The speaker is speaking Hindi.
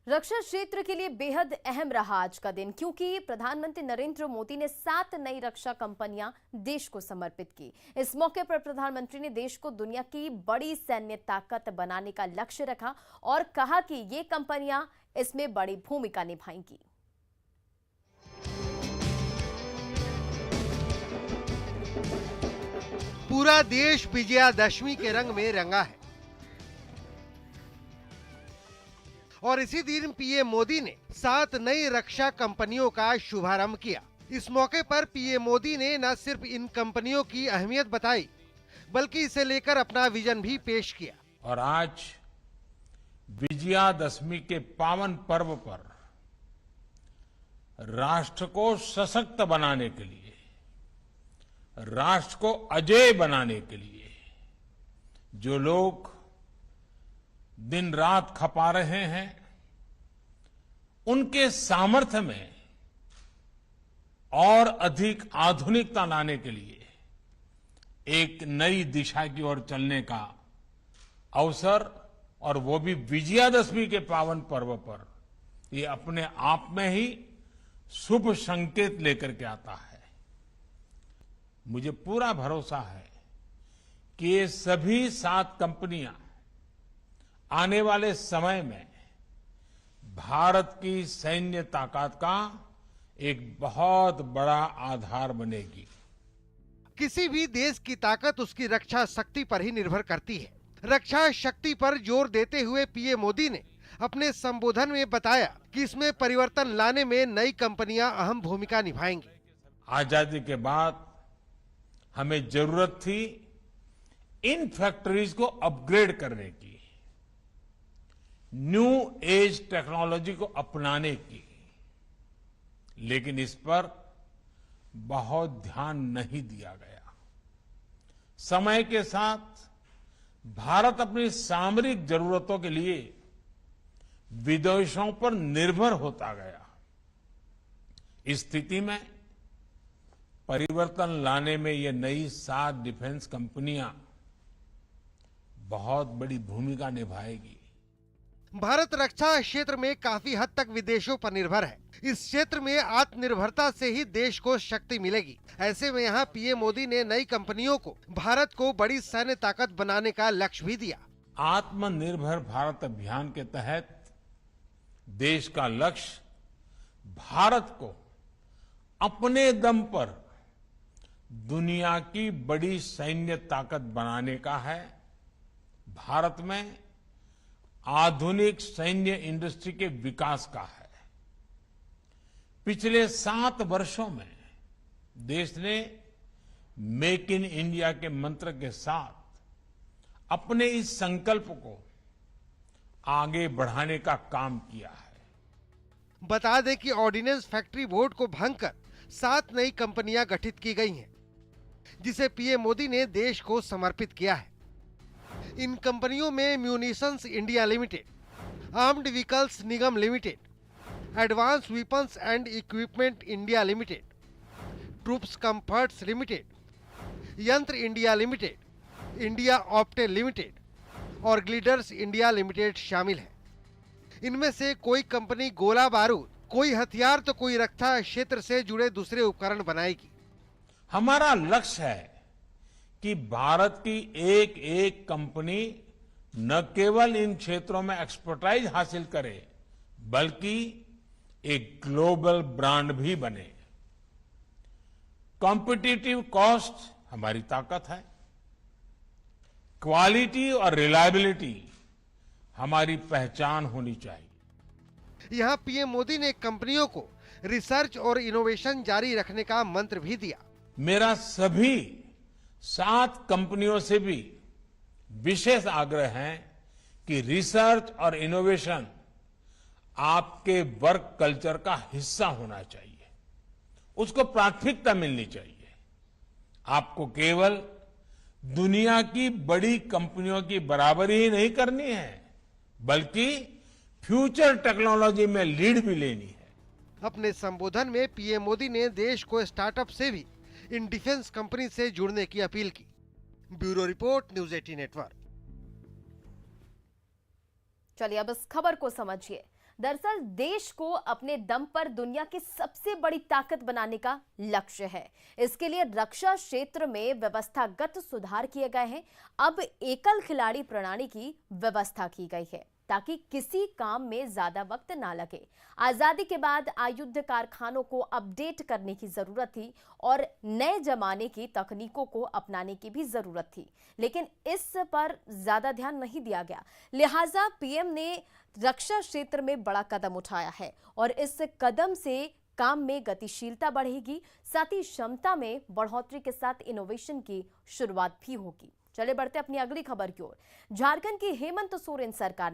रक्षा क्षेत्र के लिए बेहद अहम रहा आज का दिन, क्योंकि प्रधानमंत्री नरेंद्र मोदी ने 7 नई रक्षा कंपनियां देश को समर्पित की। इस मौके पर प्रधानमंत्री ने देश को दुनिया की बड़ी सैन्य ताकत बनाने का लक्ष्य रखा और कहा कि ये कंपनियां इसमें बड़ी भूमिका निभाएंगी। पूरा देश विजयादशमी के रंग में रंगा है और इसी दिन पीएम मोदी ने 7 नई रक्षा कंपनियों का शुभारंभ किया। इस मौके पर पीएम मोदी ने न सिर्फ इन कंपनियों की अहमियत बताई, बल्कि इसे लेकर अपना विजन भी पेश किया। और आज विजयादशमी के पावन पर्व पर राष्ट्र को सशक्त बनाने के लिए, राष्ट्र को अजेय बनाने के लिए जो लोग दिन रात खपा रहे हैं, उनके सामर्थ्य में और अधिक आधुनिकता लाने के लिए एक नई दिशा की ओर चलने का अवसर, और वो भी विजयादशमी के पावन पर्व पर, ये अपने आप में ही शुभ संकेत लेकर के आता है। मुझे पूरा भरोसा है कि ये सभी 7 कंपनियां आने वाले समय में भारत की सैन्य ताकत का एक बहुत बड़ा आधार बनेगी। किसी भी देश की ताकत उसकी रक्षा शक्ति पर ही निर्भर करती है। रक्षा शक्ति पर जोर देते हुए पीएम मोदी ने अपने संबोधन में बताया कि इसमें परिवर्तन लाने में नई कंपनियां अहम भूमिका निभाएंगी। आजादी के बाद हमें जरूरत थी इन फैक्ट्रीज को अपग्रेड करने की, न्यू एज टेक्नोलॉजी को अपनाने की, लेकिन इस पर बहुत ध्यान नहीं दिया गया। समय के साथ भारत अपनी सामरिक जरूरतों के लिए विदेशों पर निर्भर होता गया। इस स्थिति में परिवर्तन लाने में ये नई 7 डिफेंस कंपनियां बहुत बड़ी भूमिका निभाएगी। भारत रक्षा क्षेत्र में काफी हद तक विदेशों पर निर्भर है। इस क्षेत्र में आत्मनिर्भरता से ही देश को शक्ति मिलेगी। ऐसे में यहाँ पीएम मोदी ने नई कंपनियों को भारत को बड़ी सैन्य ताकत बनाने का लक्ष्य भी दिया। आत्मनिर्भर भारत अभियान के तहत देश का लक्ष्य भारत को अपने दम पर दुनिया की बड़ी सैन्य ताकत बनाने का है। भारत में आधुनिक सैन्य इंडस्ट्री के विकास का है। पिछले 7 वर्षों में देश ने मेक इन इंडिया के मंत्र के साथ अपने इस संकल्प को आगे बढ़ाने का काम किया है। बता दें कि ऑर्डिनेंस फैक्ट्री बोर्ड को भंगकर 7 नई कंपनियां गठित की गई हैं, जिसे पीएम मोदी ने देश को समर्पित किया है। इन कंपनियों में munitions India limited, armoured vehicles Nigam limited, advance weapons and equipment India limited, troops comforts limited, Yantra India limited, India optel limited और ग्लिडर्स इंडिया लिमिटेड शामिल है। इनमें से कोई कंपनी गोला बारूद, कोई हथियार तो कोई रक्षा क्षेत्र से जुड़े दूसरे उपकरण बनाएगी। हमारा लक्ष्य है कि भारत की एक एक कंपनी न केवल इन क्षेत्रों में एक्सपर्टाइज हासिल करे, बल्कि एक ग्लोबल ब्रांड भी बने। कॉम्पिटिटिव कॉस्ट हमारी ताकत है, क्वालिटी और रिलायबिलिटी हमारी पहचान होनी चाहिए। यहाँ पीएम मोदी ने कंपनियों को रिसर्च और इनोवेशन जारी रखने का मंत्र भी दिया। मेरा सभी 7 कंपनियों से भी विशेष आग्रह है कि रिसर्च और इनोवेशन आपके वर्क कल्चर का हिस्सा होना चाहिए, उसको प्राथमिकता मिलनी चाहिए। आपको केवल दुनिया की बड़ी कंपनियों की बराबरी ही नहीं करनी है, बल्कि फ्यूचर टेक्नोलॉजी में लीड भी लेनी है। अपने संबोधन में पीएम मोदी ने देश को स्टार्टअप से भी इन डिफेंस कंपनी से जुड़ने की अपील की। Bureau report, news 18 network. चलिए अब इस खबर को समझिए। दरअसल देश को अपने दम पर दुनिया की सबसे बड़ी ताकत बनाने का लक्ष्य है। इसके लिए रक्षा क्षेत्र में व्यवस्थागत सुधार किए गए हैं। अब एकल खिलाड़ी प्रणाली की व्यवस्था की गई है ताकि किसी काम में ज्यादा वक्त ना लगे। आजादी के बाद आयुध कारखानों को अपडेट करने की जरूरत थी और नए जमाने की तकनीकों को अपनाने की भी जरूरत थी, लेकिन इस पर ज्यादा ध्यान नहीं दिया गया। लिहाजा पीएम ने रक्षा क्षेत्र में बड़ा कदम उठाया है और इस कदम से काम में गतिशीलता बढ़ेगी, साथ ही क्षमता में बढ़ोतरी के साथ इनोवेशन की शुरुआत भी होगी। चले बढ़ते अपनी अगली खबर की ओर। झारखंड की हेमंत सोरेन सरकार